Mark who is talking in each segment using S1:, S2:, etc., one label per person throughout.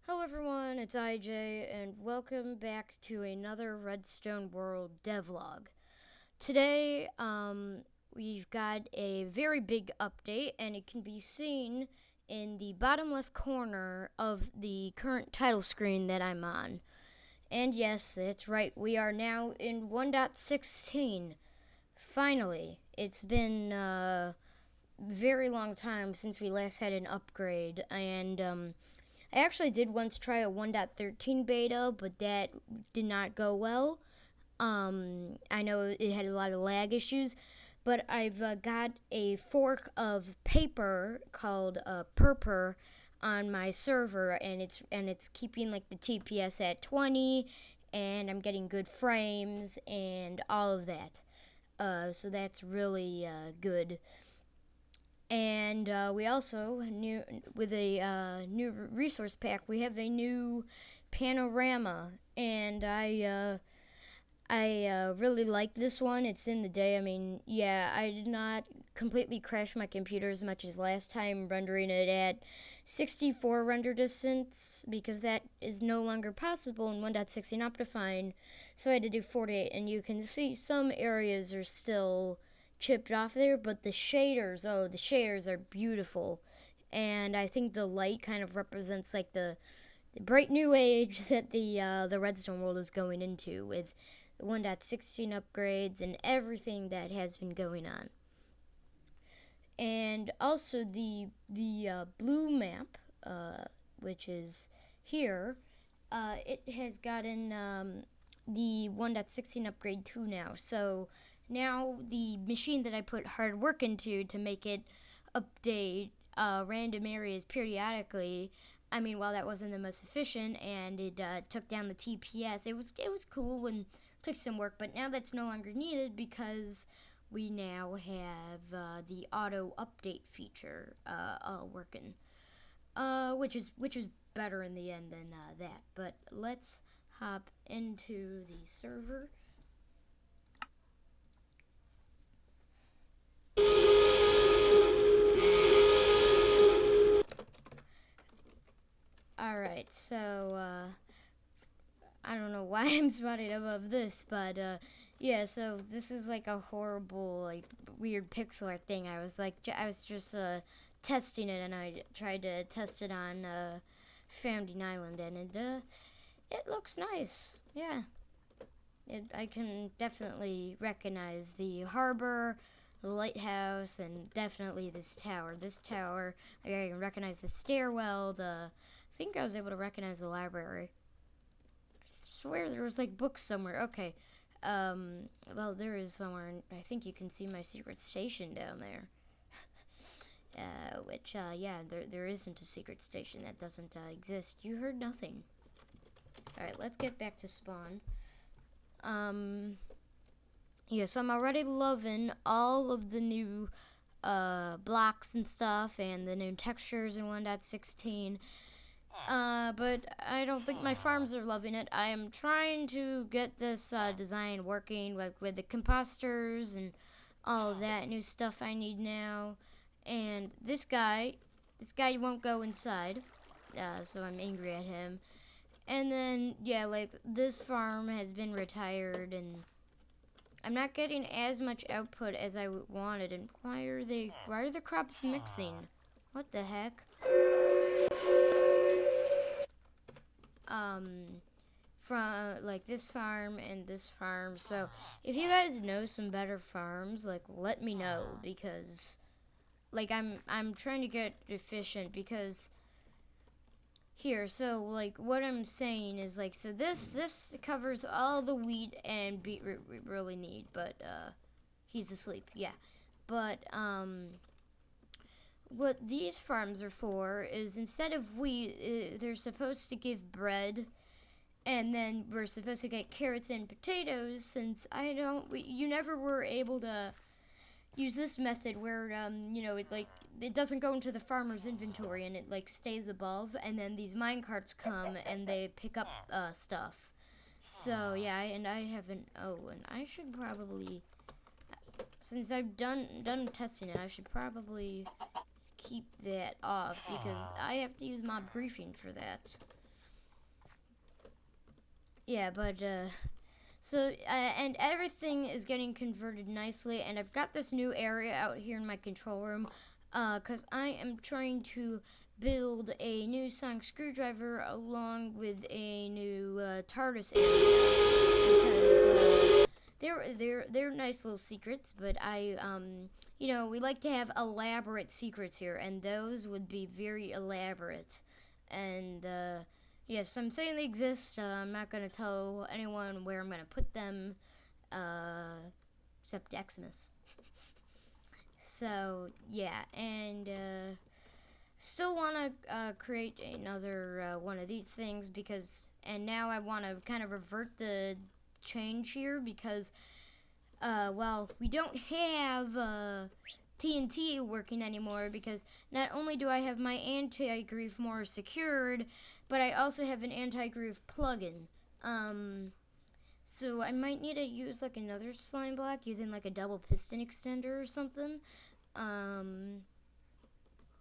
S1: Hello everyone, it's IJ, and welcome back to another Redstoneworld Devlog. Today, we've got a very big update, and it can be seen in the bottom left corner of the current title screen that I'm on. And yes, that's right, we are now in 1.16. Finally, it's been a very long time since we last had an upgrade, and I actually did once try a 1.13 beta, but that did not go well. I know it had a lot of lag issues, but I've got a fork of paper called Purper on my server, and it's keeping like the TPS at 20, and I'm getting good frames and all of that. So that's really good. And we also with a new resource pack, we have a new panorama, and I really like this one. It's in the day. I mean, yeah, I did not completely crash my computer as much as last time, rendering it at 64 render distance, because that is no longer possible in 1.16 Optifine. So I had to do 48, and you can see some areas are still chipped off there, but the shaders are beautiful. And I think the light kind of represents like the bright new age that the Redstone world is going into, with the 1.16 upgrades and everything that has been going on. And also the blue map, which is here, it has gotten the 1.16 upgrade 2 now. So now the machine that I put hard work into to make it update random areas periodically. I mean, while that wasn't the most efficient and it took down the TPS, it was cool and took some work. But now that's no longer needed because we now have the auto update feature working, which is better in the end than that. But let's hop into the server. Alright, so, I don't know why I'm spotted above this, but, yeah, so this is like a horrible, like, weird pixel art thing. I was just, testing it, and I tried to test it on, Founding Island, and it looks nice, yeah. I can definitely recognize the harbor, the lighthouse, and definitely this tower. This tower, like, I can recognize the stairwell, I think I was able to recognize the library. I swear there was like books somewhere. Okay. Well, there is somewhere. I think you can see my secret station down there. Yeah, there isn't a secret station. That doesn't exist. You heard nothing. Alright, let's get back to spawn. Yeah, so I'm already loving all of the new blocks and stuff, and the new textures in 1.16. But I don't think my farms are loving it. I am trying to get this design working, like with the composters and all of that new stuff I need now. And this guy won't go inside, so I'm angry at him. And then, yeah, like, this farm has been retired, and I'm not getting as much output as I wanted. And why are the crops mixing? What the heck? From like this farm and this farm. So if you guys know some better farms, like, let me know, because like I'm trying to get efficient, because here, so like what I'm saying is, like, so this covers all the wheat and beet we really need, but he's asleep. Yeah. But what these farms are for is, instead of wheat, they're supposed to give bread, and then we're supposed to get carrots and potatoes. Since you never were able to use this method where it doesn't go into the farmer's inventory, and it like stays above, and then these mine carts come and they pick up stuff. So yeah, and I haven't. Oh, and I should probably, since I've done testing it, I should probably keep that off, because I have to use mob briefing for that. yeah, but and everything is getting converted nicely, and I've got this new area out here in my control room, cause I am trying to build a new sonic screwdriver along with a new TARDIS area because they're nice little secrets, but we like to have elaborate secrets here, and those would be very elaborate, and yes, I'm saying they exist. I'm not going to tell anyone where I'm going to put them, except Xmas. So, yeah, and still want to create another one of these things and now I want to kind of revert the change here because, we don't have TNT working anymore because not only do I have my anti-grief more secured, but I also have an anti-grief plugin. So I might need to use like another slime block using like a double piston extender or something.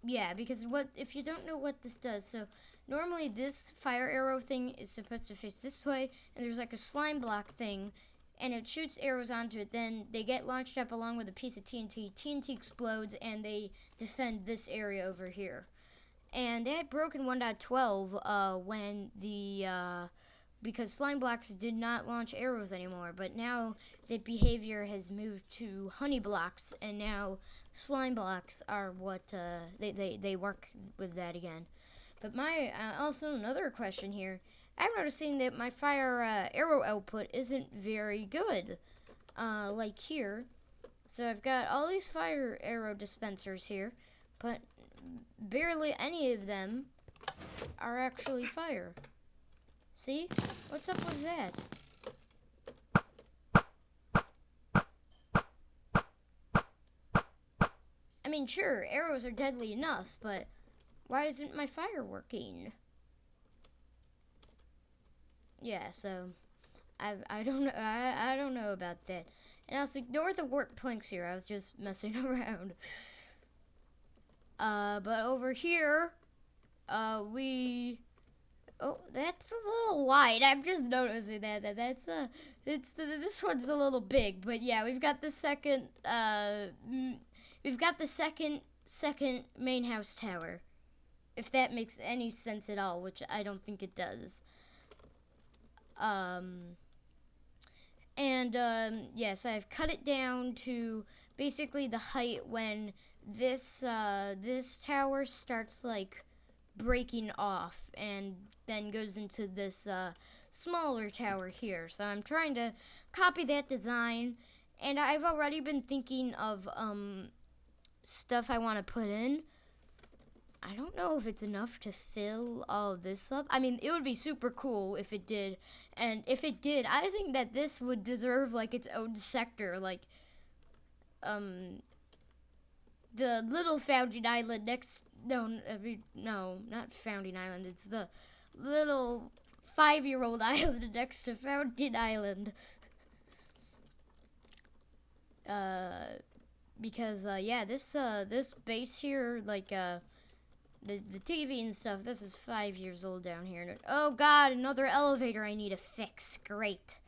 S1: Yeah, because if you don't know what this does, so normally this fire arrow thing is supposed to face this way, and there's like a slime block thing, and it shoots arrows onto it. Then they get launched up along with a piece of TNT. TNT explodes, and they defend this area over here. And they had broken 1.12 because slime blocks did not launch arrows anymore. But now the behavior has moved to honey blocks, and now slime blocks are what they work with that again. But my also another question here. I'm noticing that my fire arrow output isn't very good, like here. So I've got all these fire arrow dispensers here, but barely any of them are actually fire. See? What's up with that? I mean, sure, arrows are deadly enough, but why isn't my fire working? Yeah, so I don't know. I don't know about that. And also ignore the warp planks here. I was just messing around. But over here, we. Oh, that's a little wide. I'm just noticing this one's a little big. But yeah, we've got the second. We've got the second main house tower. If that makes any sense at all, which I don't think it does. Yes, I've cut it down to basically the height when this tower starts like breaking off and then goes into this smaller tower here. So I'm trying to copy that design, and I've already been thinking of stuff I want to put in. I don't know if it's enough to fill all this up. I mean, it would be super cool if it did. And if it did, I think that this would deserve like its own sector. Like, the little Founding Island next. No, not Founding Island. It's the little 5-year-old island next to Founding Island. Because this base here, like the TV and stuff, this is 5 years old down here. And oh god, another elevator I need to fix. Great.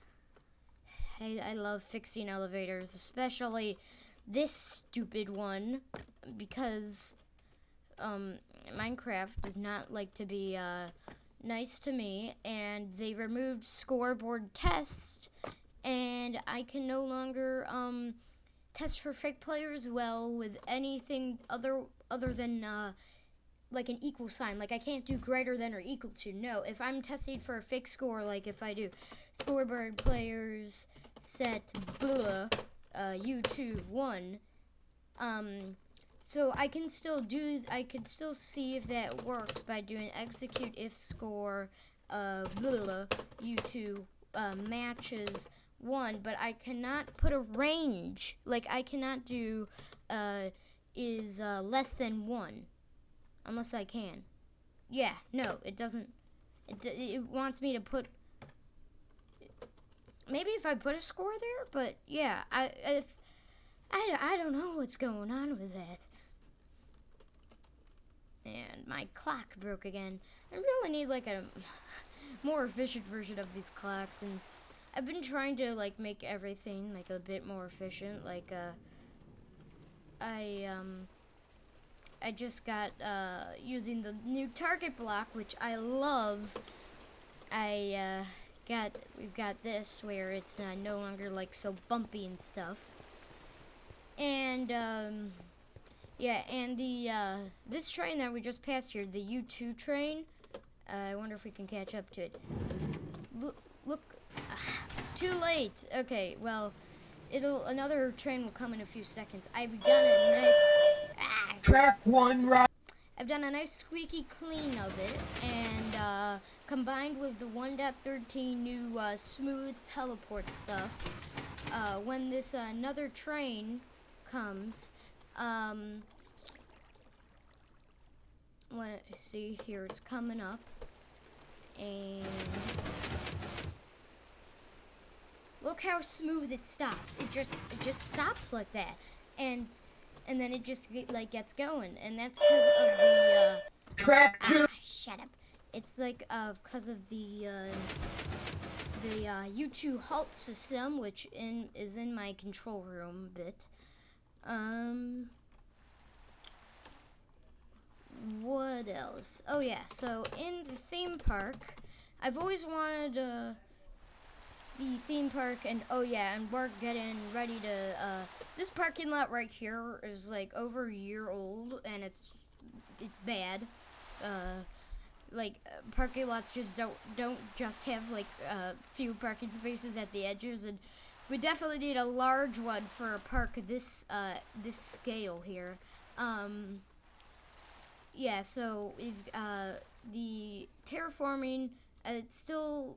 S1: I love fixing elevators, especially this stupid one, because Minecraft does not like to be nice to me, and they removed scoreboard test, and I can no longer test for fake players well with anything other than like an equal sign. Like I can't do greater than or equal to. No, if I'm testing for a fake score, like if I do scoreboard players set blah U2 1, so I can still see if that works by doing execute if score blah U2 matches 1, but I cannot put a range. Like I cannot do is less than 1. Unless I can. Yeah, no, it doesn't. It wants me to put. Maybe if I put a score there, but yeah, I don't know what's going on with that. And my clock broke again. I really need like a more efficient version of these clocks, and I've been trying to like make everything like a bit more efficient. Like I just got using the new target block, which I love. We've got this where it's no longer like so bumpy and stuff. And yeah, and the this train that we just passed here, the U2 train. I wonder if we can catch up to it. Look, too late. Okay, well, another train will come in a few seconds. I've done a nice
S2: Track 1 right.
S1: I've done a nice squeaky clean of it, and combined with the 1.13 new smooth teleport stuff, when this another train comes, let's see here, it's coming up, and look how smooth it stops. It just stops like that, and then it just gets going, and that's because of the
S2: Track 2.
S1: Shut up. It's like because of the U2 halt system, which is in my control room a bit. What else? Oh yeah, so in the theme park, I've always wanted the theme park, and oh yeah, and we're getting ready to this parking lot right here is like over a year old, and it's bad. Parking lots just don't just have like few parking spaces at the edges, and we definitely need a large one for a park this scale here. Yeah, so we've the terraforming. It's still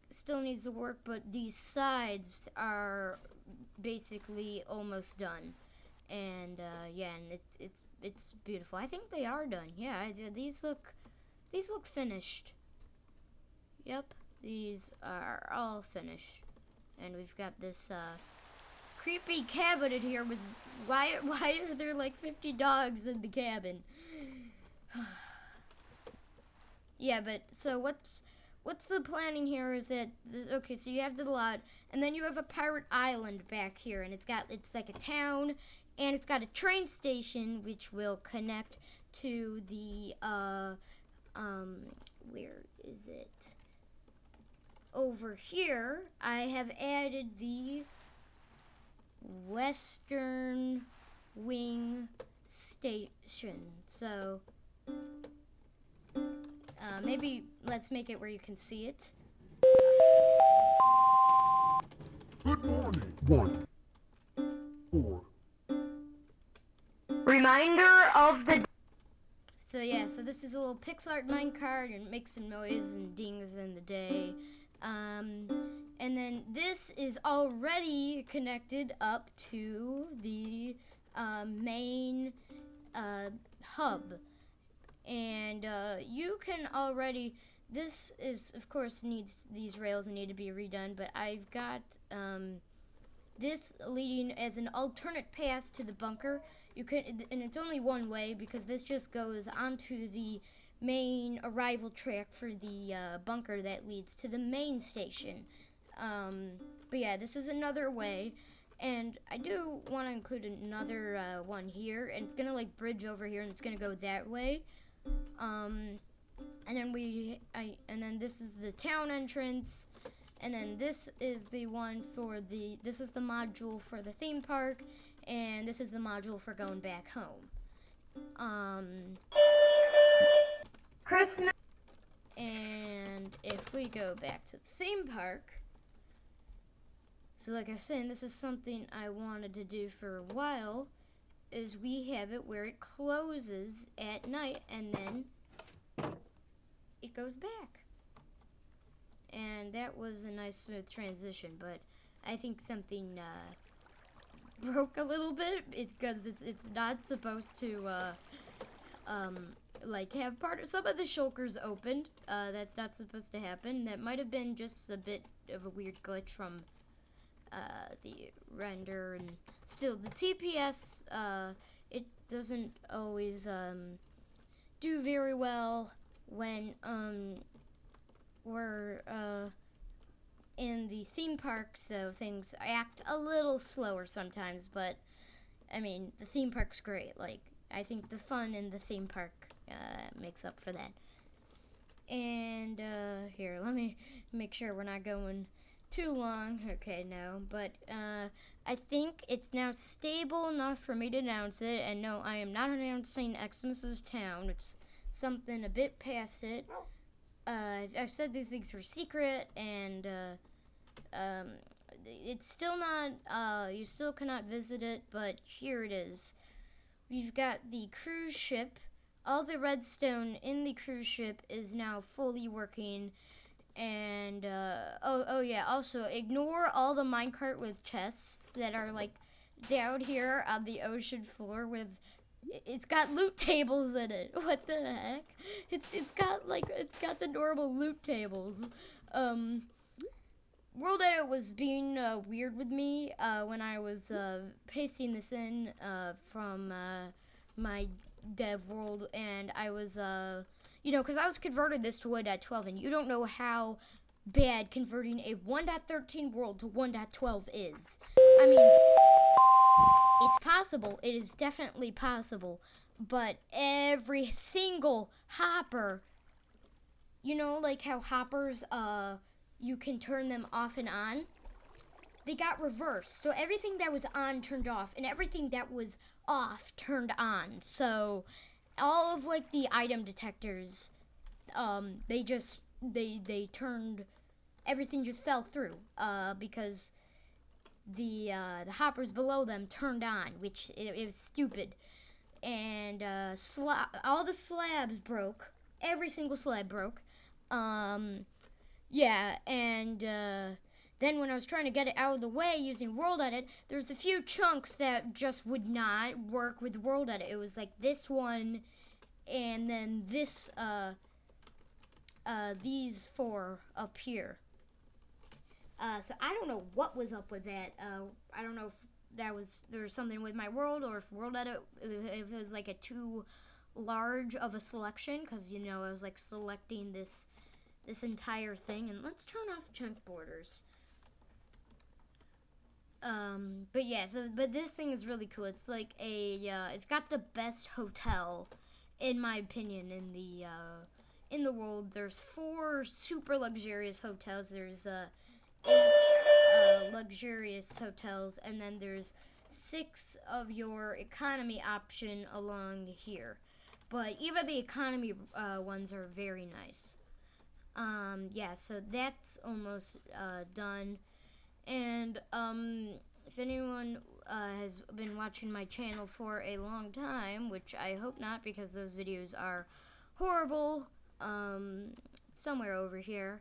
S1: still needs to work, but these sides are basically almost done, and yeah, and it's beautiful. I think they are done. Yeah, these look finished. Yep, these are all finished, and we've got this creepy cabinet here with why are there like 50 dogs in the cabin? Yeah, but so what's the planning here is that okay, so you have the lot, and then you have a pirate island back here, and it's like a town, and it's got a train station which will connect to the where is it? Over here, I have added the Western Wing Station. So maybe let's make it where you can see it.
S2: Good morning. 1, 4.
S1: Reminder of the. So yeah, so this is a little pixel art minecart, and it makes some noise and dings in the day. And then this is already connected up to the main hub. And you can already, this is, of course, these rails need to be redone, but I've got this leading as an alternate path to the bunker. You can, and it's only one way because this just goes onto the main arrival track for the bunker that leads to the main station. But yeah, this is another way, and I do want to include another one here, and it's gonna like bridge over here, and it's gonna go that way. And then this is the town entrance, and then this is the one for this is the module for the theme park, and this is the module for going back home. Christmas. And if we go back to the theme park, so like I was saying, this is something I wanted to do for a while, is we have it where it closes at night and then it goes back. And that was a nice smooth transition, but I think something broke a little bit because it's not supposed to like have some of the shulkers opened. That's not supposed to happen. That might have been just a bit of a weird glitch from the render, and still the TPS it doesn't always do very well when we're in the theme park, so things act a little slower sometimes, but I mean, the theme park's great. Like, I think the fun in the theme park makes up for that. And here, let me make sure we're not going too long. Okay, no, but I think it's now stable enough for me to announce it. And no, I am not announcing Xmas's Town. It's something a bit past it. I've said these things were secret, and it's still not, you still cannot visit it, but here it is. We've got the cruise ship. All the redstone in the cruise ship is now fully working. And, oh yeah, also ignore all the minecart with chests that are, like, down here on the ocean floor with, it's got loot tables in it. What the heck? It's got the normal loot tables. World Edit was being weird with me when I was pasting this in from my dev world, and I was, because I was converting this to 1.12, and you don't know how bad converting a 1.13 world to 1.12 is. I mean, it's possible. It is definitely possible, but every single hopper, like how hoppers, you can turn them off and on, they got reversed. So everything that was on turned off, and everything that was off turned on. So all of, like, the item detectors, they turned, everything just fell through, because the hoppers below them turned on, which it was stupid. And all the slabs broke. Every single slab broke. Yeah, and then when I was trying to get it out of the way using World Edit, there's a few chunks that just would not work with World Edit. It was like this one, and then this, these four up here. So I don't know what was up with that. I don't know if there was something with my world, or if World Edit, if it was like a too large of a selection, because, I was like selecting this entire thing. And let's turn off chunk borders. But yeah, but this thing is really cool. It's like it's got the best hotel, in my opinion, in the world. There's 4 super luxurious hotels. There's 8 luxurious hotels, and then there's 6 of your economy option along here. But even the economy ones are very nice. Yeah, so that's almost done. And if anyone has been watching my channel for a long time, which I hope not, because those videos are horrible, somewhere over here,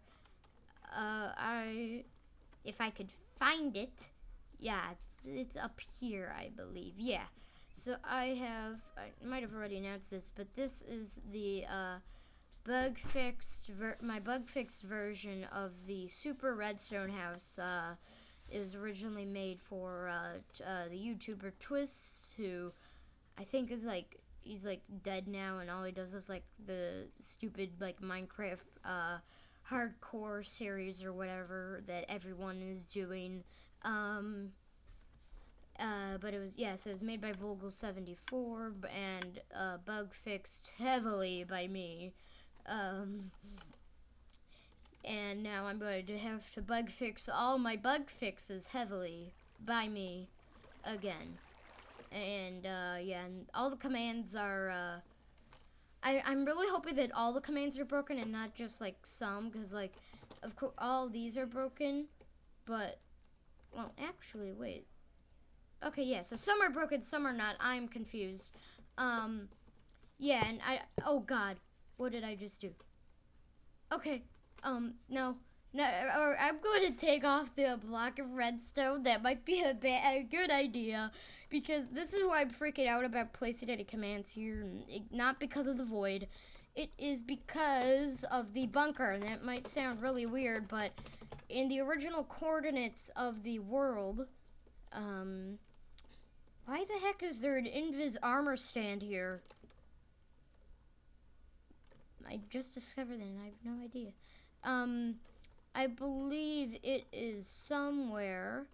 S1: if I could find it, yeah, it's up here, I believe. Yeah, so I might have already announced this, but this is the my bug fixed version of the Super Redstone House. It was originally made for the YouTuber Twist, who I think is he's dead now, and all he does is like the stupid Minecraft hardcore series or whatever that everyone is doing. But it was, so it was made by Vogel74 and bug fixed heavily by me. And now I'm going to have to bug fix all my bug fixes heavily by me again. And and all the commands are I'm really hoping that all the commands are broken and not just some, because of course all these are broken, but well, actually, wait. Okay, yeah, so some are broken, some are not. I'm confused. Yeah, and oh god, what did I just do? Okay, no, or I'm going to take off the block of redstone. That might be a good idea, because this is why I'm freaking out about placing any commands here. Not because of the void. It is because of the bunker, and that might sound really weird, but in the original coordinates of the world, why the heck is there an invis armor stand here? I just discovered that and I have no idea. I believe it is somewhere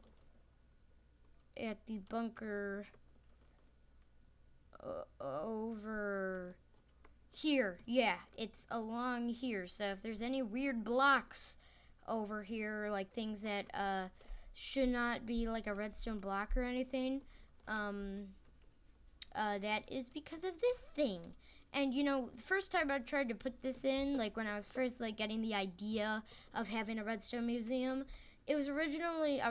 S1: at the bunker over here. Yeah, it's along here. So if there's any weird blocks over here, like things that should not be like a redstone block or anything, that is because of this thing. And you know, the first time I tried to put this in, like when I was first like getting the idea of having a redstone museum, I was originally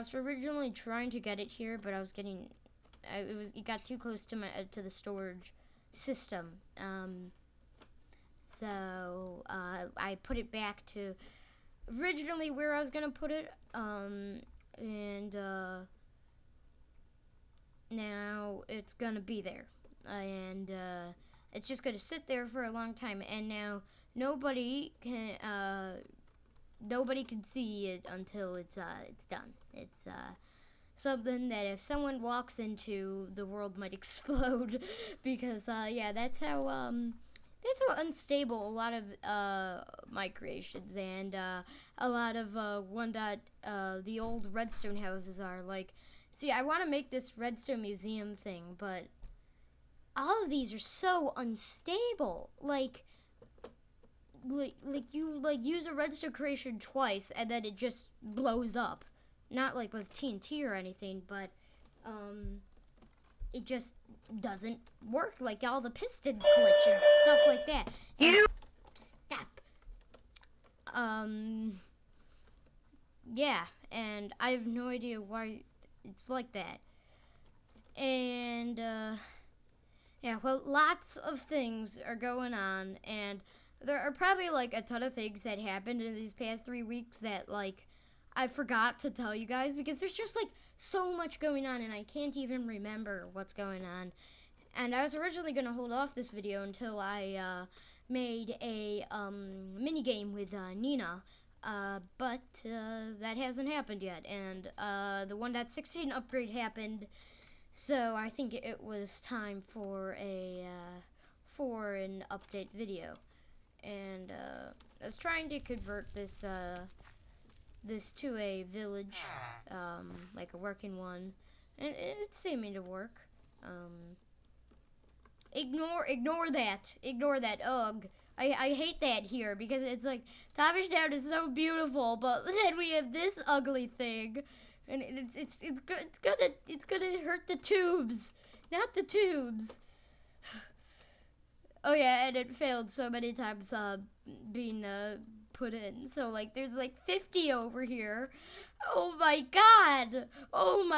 S1: trying to get it here, but it got too close to to the storage system. So I put it back to originally where I was gonna put it, and now it's gonna be there, and it's just gonna sit there for a long time. And now nobody can see it until it's done. It's something that if someone walks into, the world might explode because yeah, that's how unstable a lot of my creations and a lot of the old redstone houses are. Like, see, I want to make this redstone museum thing, but all of these are so unstable. Like you use a redstone creation twice and then it just blows up. Not like with TNT or anything, but it just doesn't work. Like all the piston glitch and stuff like that. And stop. Yeah, and I have no idea why it's like that. And yeah, well, lots of things are going on, and there are probably like a ton of things that happened in these past 3 weeks that like I forgot to tell you guys because there's just like so much going on and I can't even remember what's going on. And I was originally going to hold off this video until I made a mini game with Nina, but that hasn't happened yet. And the 1.16 upgrade happened, so I think it was time for an update video. And I was trying to convert this to a village, like a working one, and it's seeming to work. Ignore that. Ugh. I hate that here because it's like Tavish Town is so beautiful, but then we have this ugly thing, and it's gonna hurt the tubes, not the tubes. Oh yeah, and it failed so many times being put in. So like there's like 50 over here. Oh my god. I'm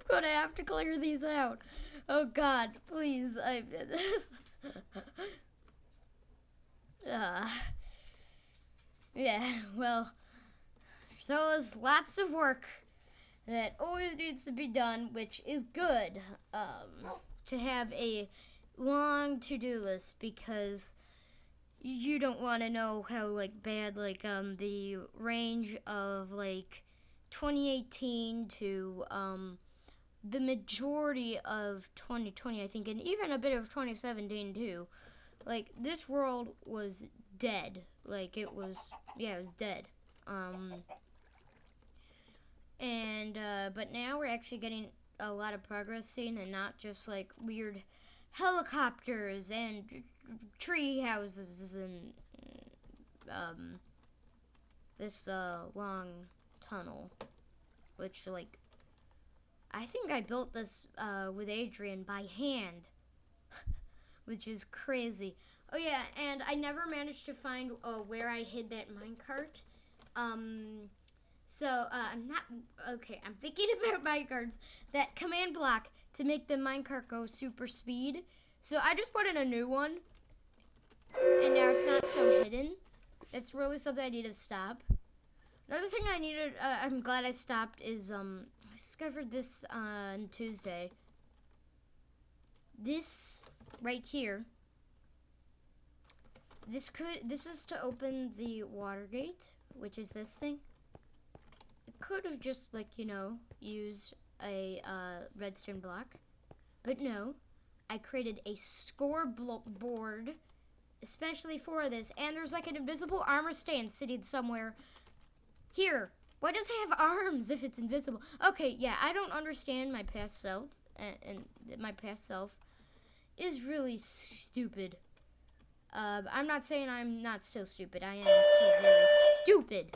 S1: gonna have to clear these out. Oh god, please. Yeah, well, so there's lots of work that always needs to be done, which is good to have a long to-do list, because you don't want to know how like bad like the range of like 2018 to the majority of 2020, I think, and even a bit of 2017 too. Like this world was dead. Like it was dead. But now we're actually getting a lot of progress seen, and not just like weird helicopters and tree houses and this long tunnel, which like I think I built this with Adrian by hand, which is crazy. Oh yeah, and I never managed to find where I hid that minecart. So I'm not okay. I'm thinking about minecarts, that command block to make the minecart go super speed. So I just put in a new one, and now it's not so hidden. It's really something I need to stop. Another thing I needed, I'm glad I stopped, is I discovered this on Tuesday. This right here. This is to open the water gate, which is this thing. It could have just used a redstone block, but no. I created a scoreboard especially for this. And there's like an invisible armor stand sitting somewhere here. Why does it have arms if it's invisible? Okay, yeah, I don't understand my past self, and my past self is really stupid. I'm not saying I'm not still stupid. I am still very stupid.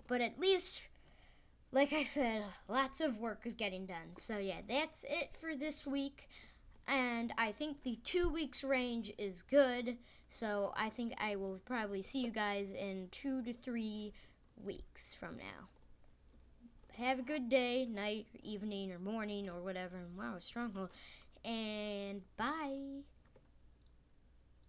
S1: But at least, like I said, lots of work is getting done. So yeah, that's it for this week. And I think the 2 weeks range is good. So I think I will probably see you guys in 2 to 3 weeks from now. Have a good day, night, or evening, or morning, or whatever. And wow, stronghold. And bye.